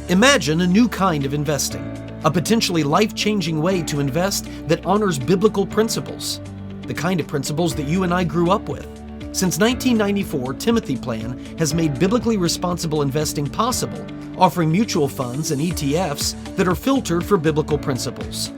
Imagine a new kind of investing, a potentially life-changing way to invest that honors biblical principles, the kind of principles that you and I grew up with. Since 1994, Timothy Plan has made biblically responsible investing possible, offering mutual funds and ETFs that are filtered for biblical principles.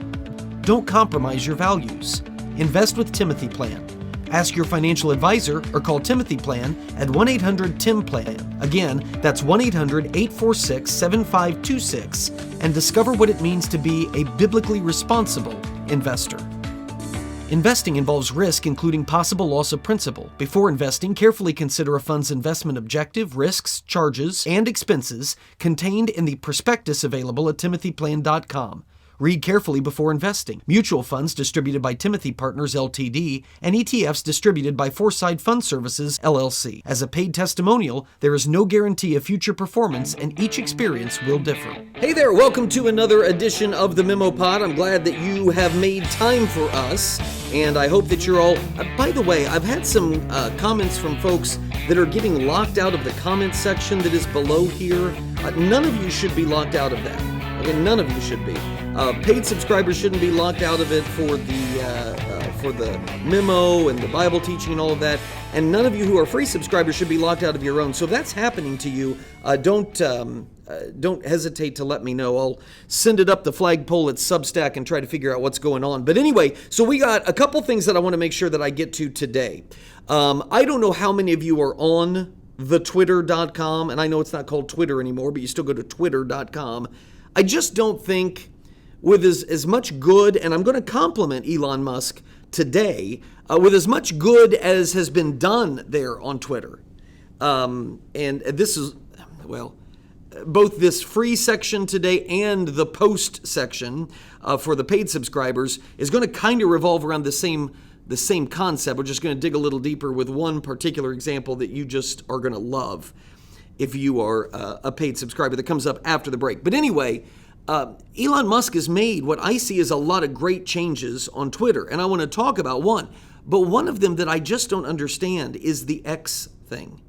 Don't compromise your values. Invest with Timothy Plan. Ask your financial advisor or call Timothy Plan at 1-800-TIM-PLAN. Again, that's 1-800-846-7526 and discover what it means to be a biblically responsible investor. Investing involves risk, including possible loss of principal. Before investing, carefully consider a fund's investment objective, risks, charges, and expenses contained in the prospectus available at timothyplan.com. Read carefully before investing. Mutual funds distributed by Timothy Partners Ltd. and ETFs distributed by Foreside Fund Services LLC. As a paid testimonial, there is no guarantee of future performance and each experience will differ. Hey there, welcome to another edition of the MemoPOD. I'm glad that you have made time for us and I hope that you're all... by the way, I've had some comments from folks that are getting locked out of the comment section that is below here. None of you should be locked out of that. Okay, none of you should be. Paid subscribers shouldn't be locked out of it for the memo and the Bible teaching and all of that. And none of you who are free subscribers should be locked out of your own. So if that's happening to you, don't hesitate to let me know. I'll send it up the flagpole at Substack and try to figure out what's going on. But anyway, so we got a couple things that I want to make sure that I get to today. I don't know how many of you are on the twitter.com, and I know it's not called Twitter anymore, but you still go to twitter.com. I just don't think with as much good, and I'm going to compliment Elon Musk today, with as much good as has been done there on Twitter. And this is, well, both this free section today and the post section for the paid subscribers is going to kind of revolve around the same concept. We're just going to dig a little deeper with one particular example that you just are going to love if you are a paid subscriber that comes up after the break. But anyway, Elon Musk has made what I see as a lot of great changes on Twitter, and I want to talk about one. But one of them that I just don't understand is the X thing.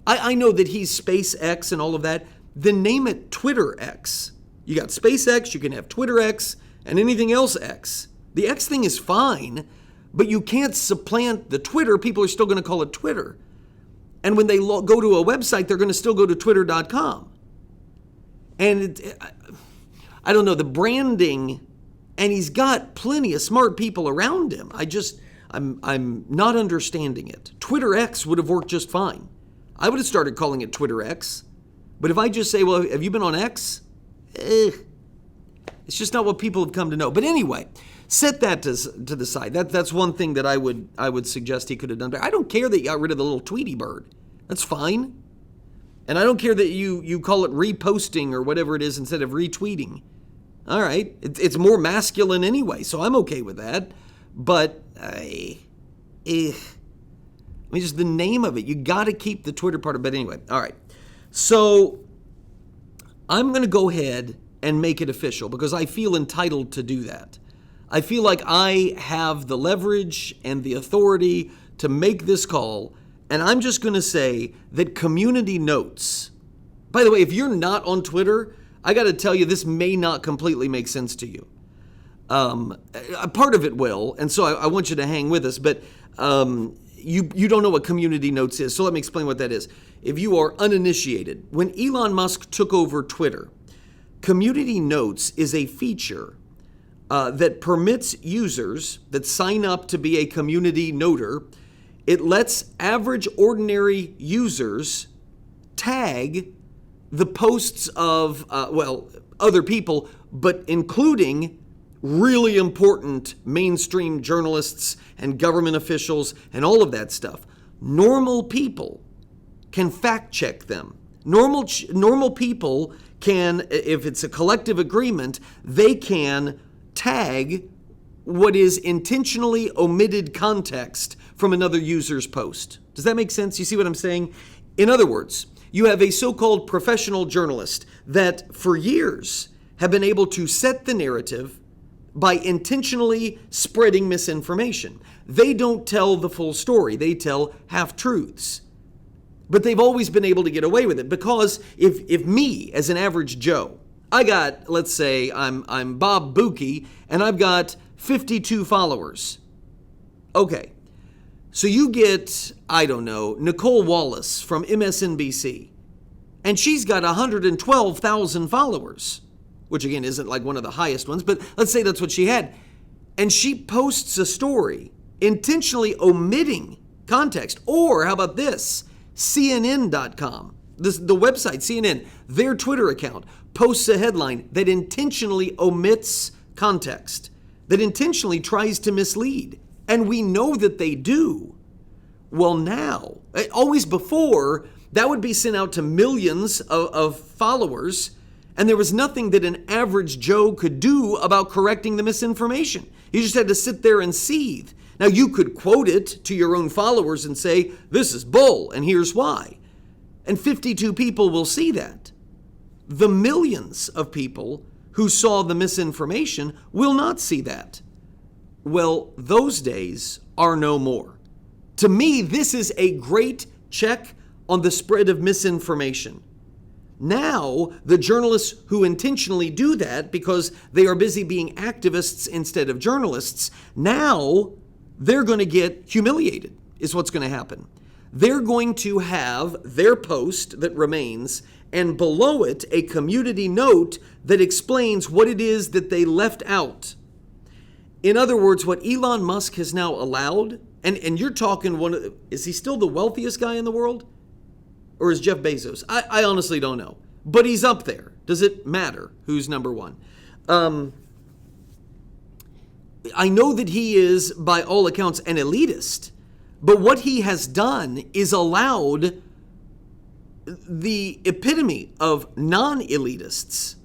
I know that he's SpaceX and all of that. Then name it Twitter X. You got SpaceX, you can have Twitter X, and anything else X. The X thing is fine, but you can't supplant the Twitter. People are still going to call it Twitter. And when they go to a website, they're going to still go to twitter.com. And I don't know, the branding, and he's got plenty of smart people around him. I'm not understanding it. Twitter X would have worked just fine. I would have started calling it Twitter X. But if I just say, well, have you been on X? It's just not what people have come to know. But anyway, set that to the side. That's one thing that I would suggest he could have done better. I don't care that you got rid of the little Tweety bird. That's fine. And I don't care that you call it reposting or whatever it is instead of retweeting. All right. It's more masculine anyway, so I'm okay with that. But, just the name of it. You got to keep the Twitter part of it. Anyway, all right. So I'm going to go ahead and make it official because I feel entitled to do that. I feel like I have the leverage and the authority to make this call, and I'm just going to say that community notes. By the way, if you're not on Twitter, I got to tell you, this may not completely make sense to you. A part of it will, and so I want you to hang with us, but you don't know what community notes is, so let me explain what that is. If you are uninitiated, when Elon Musk took over Twitter, community notes is a feature that permits users that sign up to be a community noter. It lets average, ordinary users tag the posts of, other people, but including really important mainstream journalists and government officials and all of that stuff. Normal people can fact check them. Normal people can, if it's a collective agreement, they can tag what is intentionally omitted context from another user's post. Does that make sense? You see what I'm saying? In other words, you have a so-called professional journalist that for years have been able to set the narrative by intentionally spreading misinformation. They don't tell the full story. They tell half-truths. But they've always been able to get away with it because if me, as an average Joe, I got, let's say I'm Bob Buki, and I've got 52 followers. Okay, so you get, I don't know, Nicole Wallace from MSNBC, and she's got 112,000 followers, which again isn't like one of the highest ones, but let's say that's what she had. And she posts a story intentionally omitting context. Or how about this? CNN.com, the website, CNN, their Twitter account posts a headline that intentionally omits context, that intentionally tries to mislead. And we know that they do. Well, now, always before, that would be sent out to millions of followers, and there was nothing that an average Joe could do about correcting the misinformation. You just had to sit there and seethe. Now, you could quote it to your own followers and say, this is bull, and here's why. And 52 people will see that. The millions of people who saw the misinformation will not see that. Well, those days are no more. To me, this is a great check on the spread of misinformation. Now, the journalists who intentionally do that because they are busy being activists instead of journalists, now they're going to get humiliated, is what's going to happen. They're going to have their post that remains, and below it, a community note that explains what it is that they left out. In other words, what Elon Musk has now allowed, and you're talking is he still the wealthiest guy in the world? Or is Jeff Bezos? I honestly don't know. But he's up there. Does it matter who's number one? I know that he is, by all accounts, an elitist. But what he has done is allowed the epitome of non-elitists,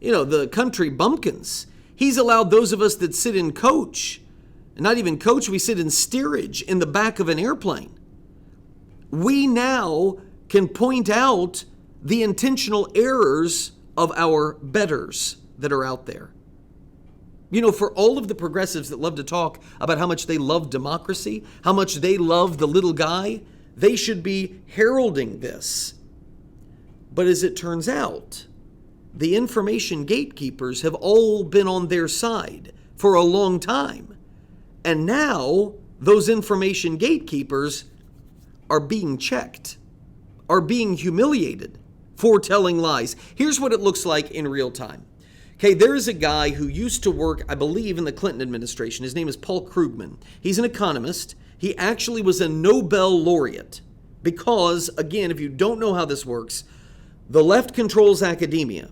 the country bumpkins. He's allowed those of us that sit in coach, and not even coach, we sit in steerage in the back of an airplane. We now can point out the intentional errors of our betters that are out there. For all of the progressives that love to talk about how much they love democracy, how much they love the little guy, they should be heralding this. But as it turns out, the information gatekeepers have all been on their side for a long time. And now those information gatekeepers are being checked, are being humiliated for telling lies. Here's what it looks like in real time. Okay, there is a guy who used to work, I believe, in the Clinton administration. His name is Paul Krugman. He's an economist. He actually was a Nobel laureate because, again, if you don't know how this works, the left controls academia.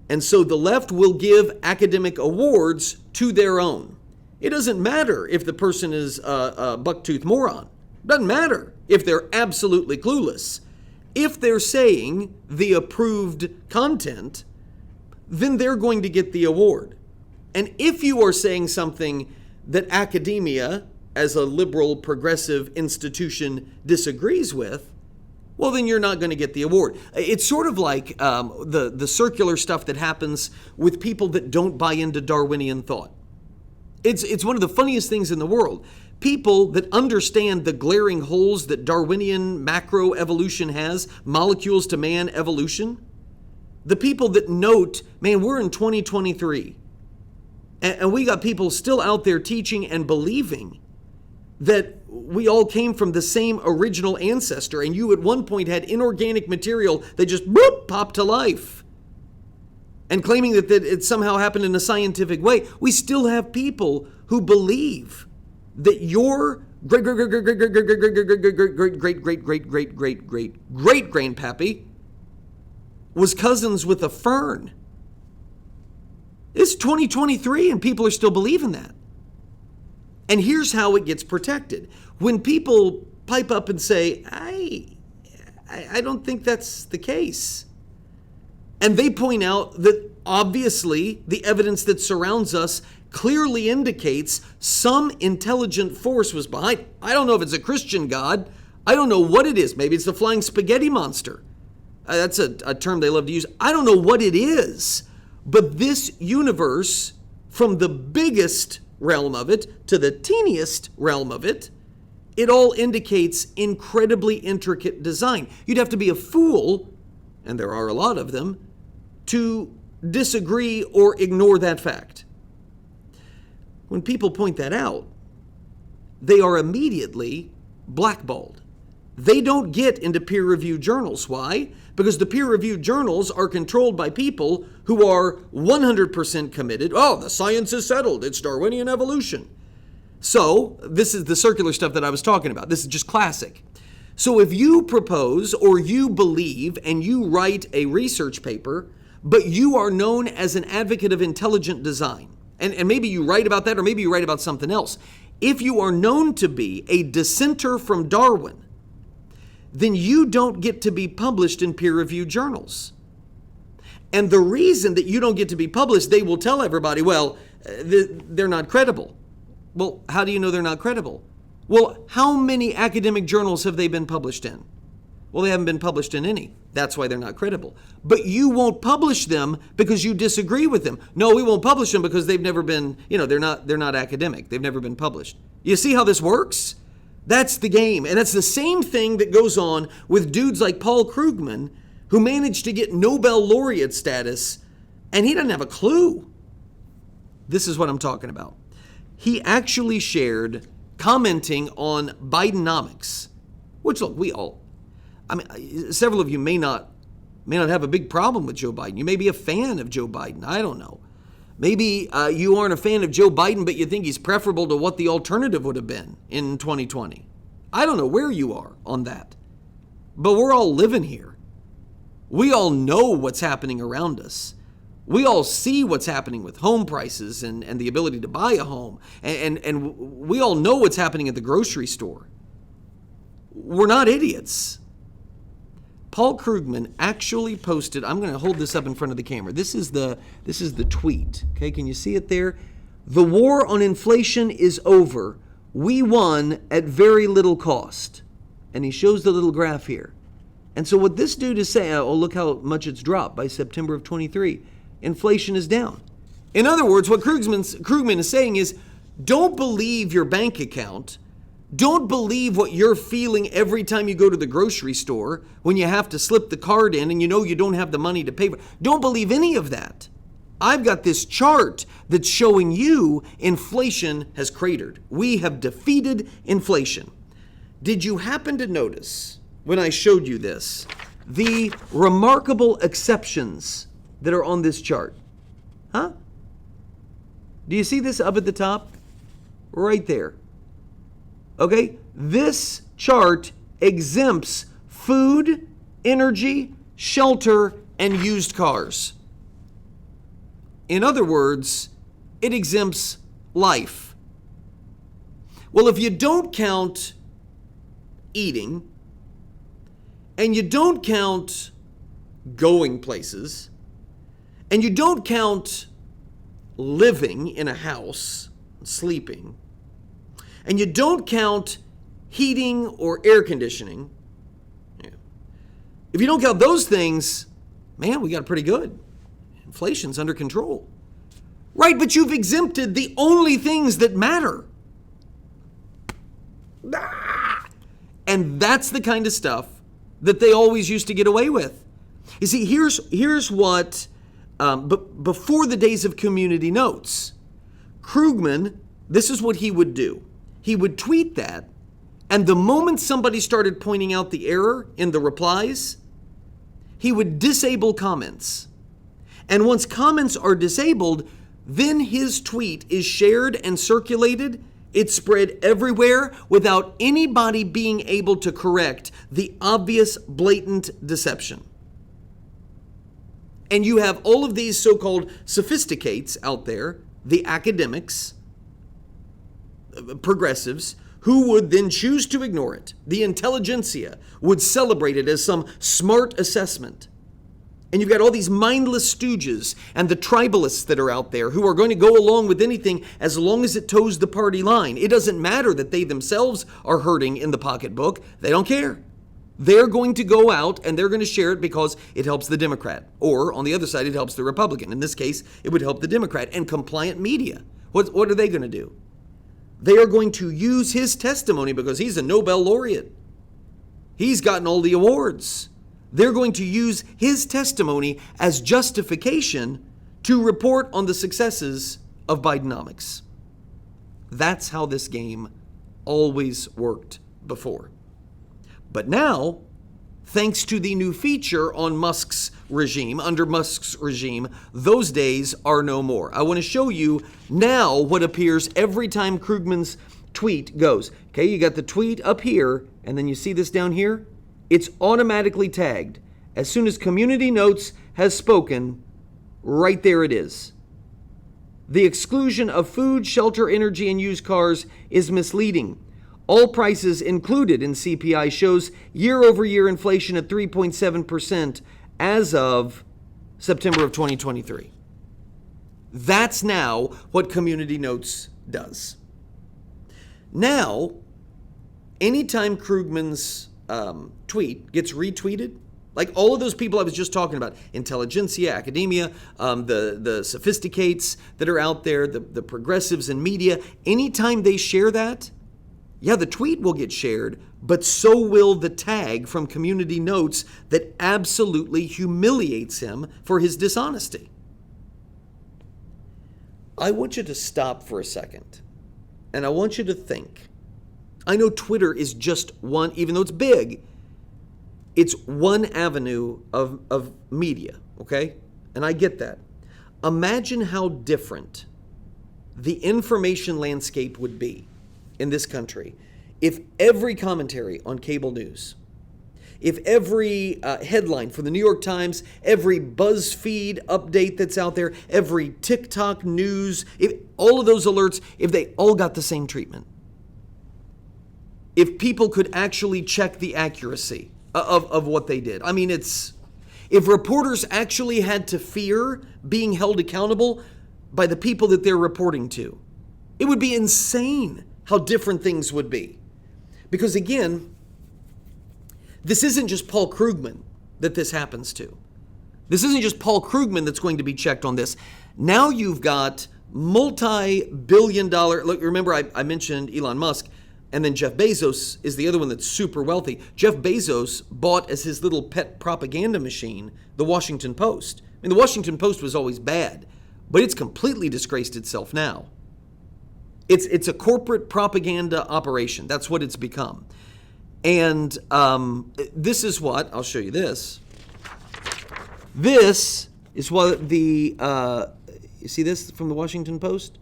And so the left will give academic awards to their own. It doesn't matter if the person is a buck-toothed moron. It doesn't matter if they're absolutely clueless. If they're saying the approved content, then they're going to get the award. And if you are saying something that academia, as a liberal progressive institution, disagrees with, well, then you're not going to get the award. It's sort of like the circular stuff that happens with people that don't buy into Darwinian thought. It's one of the funniest things in the world. People that understand the glaring holes that Darwinian macroevolution has, molecules to man evolution, the people that note, man, we're in 2023, and we got people still out there teaching and believing that we all came from the same original ancestor, and you at one point had inorganic material that just popped to life. And claiming that it somehow happened in a scientific way, we still have people who believe that your great-great-great-great-great-great-great-great-great-grandpappy was cousins with a fern. It's 2023 and people are still believing that. And here's how it gets protected. When people pipe up and say, I don't think that's the case. And they point out that obviously the evidence that surrounds us clearly indicates some intelligent force was behind. I don't know if it's a Christian God. I don't know what it is. Maybe it's the flying spaghetti monster. That's a term they love to use. I don't know what it is. But this universe, from the biggest realm of it to the teeniest realm of it, it all indicates incredibly intricate design. You'd have to be a fool, and there are a lot of them, to disagree or ignore that fact. When people point that out, they are immediately blackballed. They don't get into peer-reviewed journals. Why? Because the peer-reviewed journals are controlled by people who are 100% committed. Oh, the science is settled. It's Darwinian evolution. So this is the circular stuff that I was talking about. This is just classic. So if you propose or you believe and you write a research paper, but you are known as an advocate of intelligent design, and maybe you write about that or maybe you write about something else. If you are known to be a dissenter from Darwin, then you don't get to be published in peer-reviewed journals. And the reason that you don't get to be published, they will tell everybody, well, they're not credible. Well, how do you know they're not credible? Well, how many academic journals have they been published in? Well, they haven't been published in any. That's why they're not credible. But you won't publish them because you disagree with them. No, we won't publish them because they've never been, they're not academic. They've never been published. You see how this works? That's the game. And that's the same thing that goes on with dudes like Paul Krugman, who managed to get Nobel laureate status, and he doesn't have a clue. This is what I'm talking about. He actually shared commenting on Bidenomics, which, look, several of you may not have a big problem with Joe Biden. You may be a fan of Joe Biden. I don't know. Maybe you aren't a fan of Joe Biden, but you think he's preferable to what the alternative would have been in 2020. I don't know where you are on that. But we're all living here. We all know what's happening around us. We all see what's happening with home prices and the ability to buy a home. And we all know what's happening at the grocery store. We're not idiots. Paul Krugman actually posted, I'm going to hold this up in front of the camera. This is the tweet. Okay, can you see it there? The war on inflation is over. We won at very little cost. And he shows the little graph here. And so what this dude is saying, oh, look how much it's dropped by September of 23. Inflation is down. In other words, what Krugman is saying is, don't believe your bank account. Don't believe what you're feeling every time you go to the grocery store when you have to slip the card in and you know you don't have the money to pay for it. Don't believe any of that. I've got this chart that's showing you inflation has cratered. We have defeated inflation. Did you happen to notice when I showed you this, the remarkable exceptions that are on this chart? Huh? Do you see this up at the top? Right there. Okay, this chart exempts food, energy, shelter, and used cars. In other words, it exempts life. Well, if you don't count eating, and you don't count going places, and you don't count living in a house, sleeping, and you don't count heating or air conditioning, if you don't count those things, man, we got it pretty good. Inflation's under control. Right, but you've exempted the only things that matter. And that's the kind of stuff that they always used to get away with. You see, here's what, before the days of community notes, Krugman, this is what he would do. He would tweet that, and the moment somebody started pointing out the error in the replies, he would disable comments. And once comments are disabled, then his tweet is shared and circulated. It's spread everywhere without anybody being able to correct the obvious, blatant deception. And you have all of these so-called sophisticates out there, the academics, progressives, who would then choose to ignore it. The intelligentsia would celebrate it as some smart assessment. And you've got all these mindless stooges and the tribalists that are out there who are going to go along with anything as long as it toes the party line. It doesn't matter that they themselves are hurting in the pocketbook. They don't care. They're going to go out and they're going to share it because it helps the Democrat. Or on the other side, it helps the Republican. In this case, it would help the Democrat. And compliant media, what are they going to do? They are going to use his testimony because he's a Nobel laureate. He's gotten all the awards. They're going to use his testimony as justification to report on the successes of Bidenomics. That's how this game always worked before. But now, thanks to the new feature on Musk's regime, under Musk's regime, those days are no more. I want to show you now what appears every time Krugman's tweet goes. Okay, you got the tweet up here, and then you see this down here? It's automatically tagged. As soon as Community Notes has spoken, right there it is. The exclusion of food, shelter, energy, and used cars is misleading. All prices included in CPI shows year-over-year inflation at 3.7% as of September of 2023. That's now what Community Notes does. Now, anytime Krugman's tweet gets retweeted, like all of those people I was just talking about, intelligentsia, academia, the sophisticates that are out there, the progressives in media, anytime they share that, yeah, the tweet will get shared, but so will the tag from Community Notes that absolutely humiliates him for his dishonesty. I want you to stop for a second, and I want you to think. I know Twitter is just one, even though it's big, it's one avenue of media, okay? And I get that. Imagine how different the information landscape would be in this country if every commentary on cable news, if every headline from the New York Times, every BuzzFeed update that's out there, every TikTok news, if all of those alerts, if they all got the same treatment. If people could actually check the accuracy of what they did. I mean, if reporters actually had to fear being held accountable by the people that they're reporting to, it would be insane how different things would be. Because again, this isn't just Paul Krugman that this happens to. This isn't just Paul Krugman that's going to be checked on this. Now you've got multi-billion-dollar, look, remember I mentioned Elon Musk, and then Jeff Bezos is the other one that's super wealthy. Jeff Bezos bought as his little pet propaganda machine the Washington Post. I mean, the Washington Post was always bad, but it's completely disgraced itself now. It's a corporate propaganda operation. That's what it's become. And this is what, I'll show you this. This is what you see this from the Washington Post?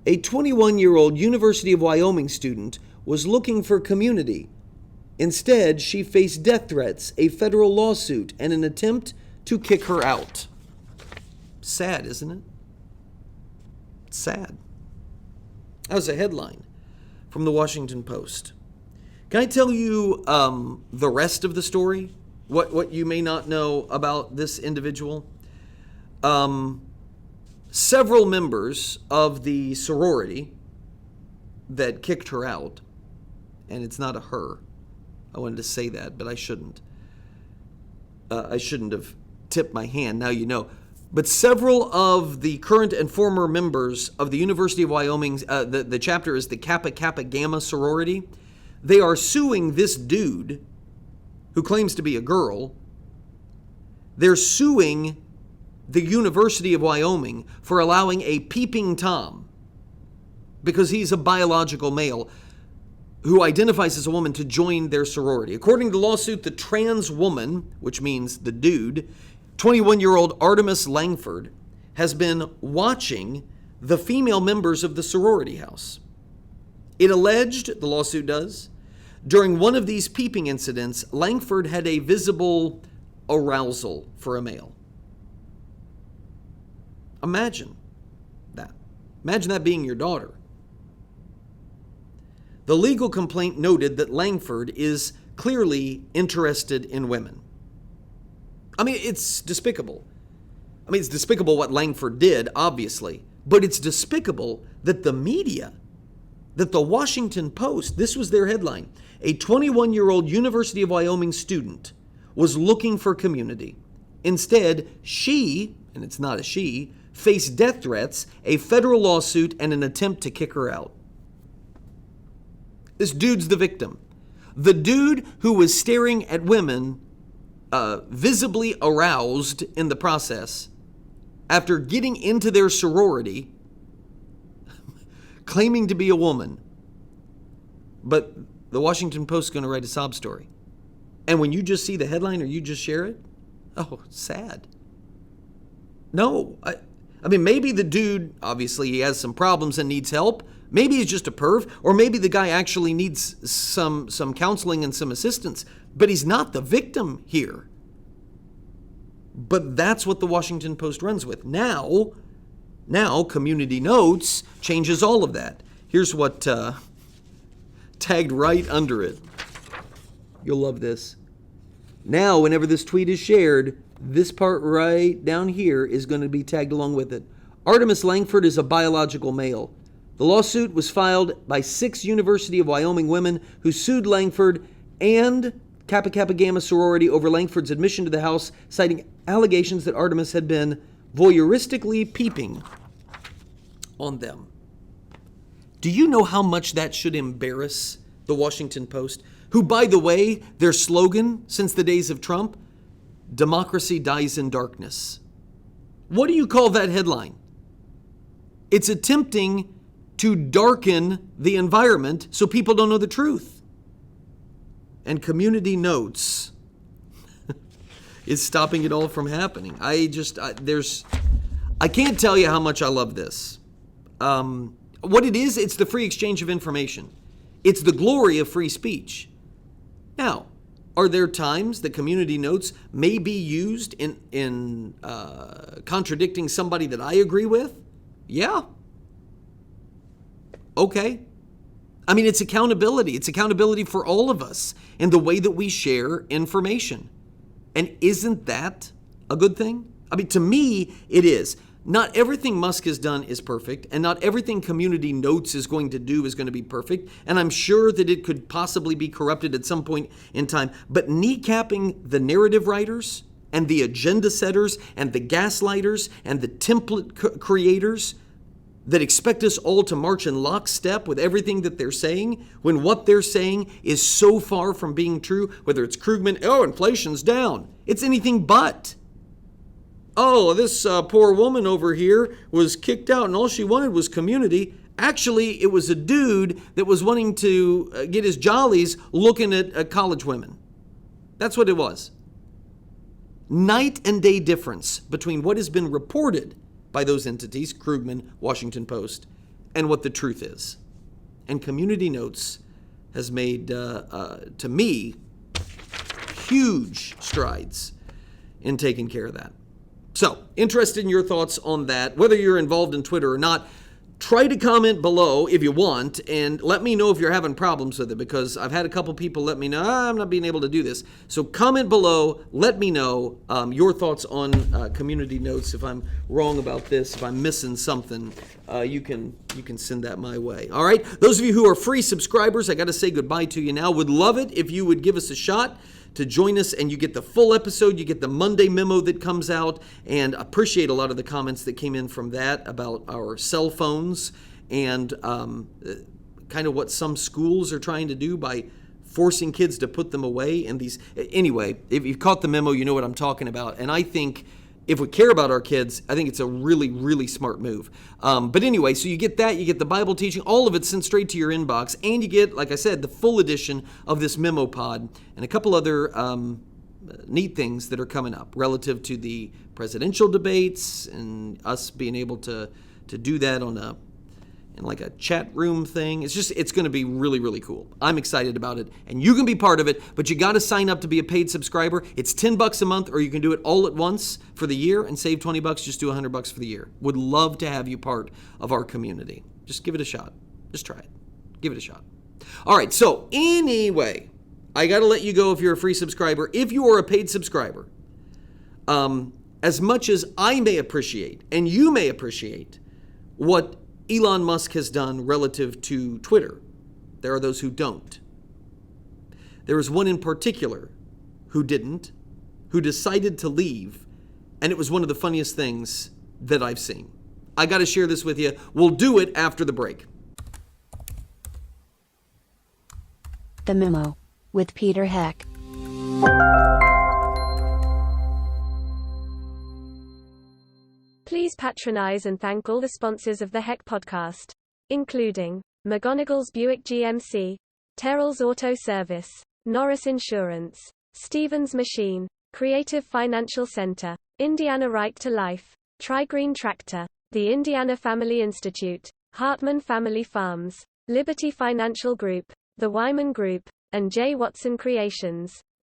A 21-year-old University of Wyoming student was looking for community. Instead, she faced death threats, a federal lawsuit, and an attempt to kick her out. Sad, isn't it? Sad. That was a headline from the Washington Post. Can I tell you the rest of the story? What you may not know about this individual? Several members of the sorority that kicked her out, and it's not a her. I wanted to say that, but I shouldn't. I shouldn't have tipped my hand. Now you know. But several of the current and former members of the University of Wyoming's, the chapter is the Kappa Kappa Gamma sorority. They are suing this dude who claims to be a girl. They're suing the University of Wyoming for allowing a peeping Tom, because he's a biological male who identifies as a woman, to join their sorority. According to the lawsuit, the trans woman, which means the dude, 21-year-old Artemis Langford, has been watching the female members of the sorority house. It alleged, the lawsuit does, during one of these peeping incidents, Langford had a visible arousal for a male. Imagine that. Imagine that being your daughter. The legal complaint noted that Langford is clearly interested in women. I mean, it's despicable. I mean, it's despicable what Langford did, obviously, but it's despicable that the media, that the Washington Post, this was their headline, a 21-year-old University of Wyoming student was looking for community. Instead, she, and it's not a she, faced death threats, a federal lawsuit, and an attempt to kick her out. This dude's the victim. The dude who was staring at women visibly aroused in the process after getting into their sorority, claiming to be a woman. But the Washington Post is going to write a sob story. And when you just see the headline or you just share it, oh, sad. No, I mean, maybe the dude, obviously he has some problems and needs help. Maybe he's just a perv, or maybe the guy actually needs some counseling and some assistance, but he's not the victim here. But that's what the Washington Post runs with. Now Community Notes changes all of that. Here's what tagged right under it. You'll love this. Now, whenever this tweet is shared, this part right down here is going to be tagged along with it. Artemis Langford is a biological male. The lawsuit was filed by 6 University of Wyoming women who sued Langford and Kappa Kappa Gamma sorority over Langford's admission to the house, citing allegations that Artemis had been voyeuristically peeping on them. Do you know how much that should embarrass the Washington Post, who, by the way, their slogan since the days of Trump, democracy dies in darkness? What do you call that headline? It's attempting to darken the environment so people don't know the truth. And Community Notes is stopping it all from happening. I can't tell you how much I love this. What it is, it's the free exchange of information. It's the glory of free speech. Now, are there times that Community Notes may be used in contradicting somebody that I agree with? Yeah. Okay. I mean, it's accountability. It's accountability for all of us in the way that we share information. And isn't that a good thing? I mean, to me, it is. Not everything Musk has done is perfect, and not everything Community Notes is going to do is going to be perfect, and I'm sure that it could possibly be corrupted at some point in time. But kneecapping the narrative writers and the agenda setters and the gaslighters and the template creators that expect us all to march in lockstep with everything that they're saying, when what they're saying is so far from being true, whether it's Krugman, oh, inflation's down. It's anything but. Oh, this poor woman over here was kicked out and all she wanted was community. Actually, it was a dude that was wanting to get his jollies looking at college women. That's what it was. Night and day difference between what has been reported by those entities, Krugman, Washington Post, and what the truth is. And Community Notes has made, to me, huge strides in taking care of that. So, interested in your thoughts on that, whether you're involved in Twitter or not. Try to comment below if you want, and let me know if you're having problems with it, because I've had a couple people let me know, I'm not being able to do this. So comment below, let me know your thoughts on Community Notes. If I'm wrong about this, if I'm missing something, you can send that my way. All right, those of you who are free subscribers, I got to say goodbye to you now. Would love it if you would give us a shot to join us, and you get the full episode, you get the Monday memo that comes out, and appreciate a lot of the comments that came in from that about our cell phones and kind of what some schools are trying to do by forcing kids to put them away in these. Anyway, if you've caught the memo, you know what I'm talking about, and I think if we care about our kids, I think it's a really, really smart move. But anyway, so you get that, you get the Bible teaching, all of it sent straight to your inbox, and you get, like I said, the full edition of this MemoPOD and a couple other neat things that are coming up relative to the presidential debates and us being able to do that in like a chat room thing. It's going to be really, really cool. I'm excited about it, and you can be part of it, but you got to sign up to be a paid subscriber. It's $10 a month, or you can do it all at once for the year and save $20. Just do $100 for the year. Would love to have you part of our community. Just give it a shot. Just try it. Give it a shot. All right, so anyway, I got to let you go if you're a free subscriber. If you are a paid subscriber, as much as I may appreciate, and you may appreciate, what Elon Musk has done relative to Twitter, there are those who don't. There is one in particular who didn't, who decided to leave, and it was one of the funniest things that I've seen. I got to share this with you. We'll do it after the break. The Memo with Peter Heck. Please patronize and thank all the sponsors of the Heck podcast, including McGonigal's Buick GMC, Terrell's Auto Service, Norris Insurance, Stevens Machine, Creative Financial Center, Indiana Right to Life, Tri-Green Tractor, the Indiana Family Institute, Hartman Family Farms, Liberty Financial Group, the Wyman Group, and J. Watson Creations.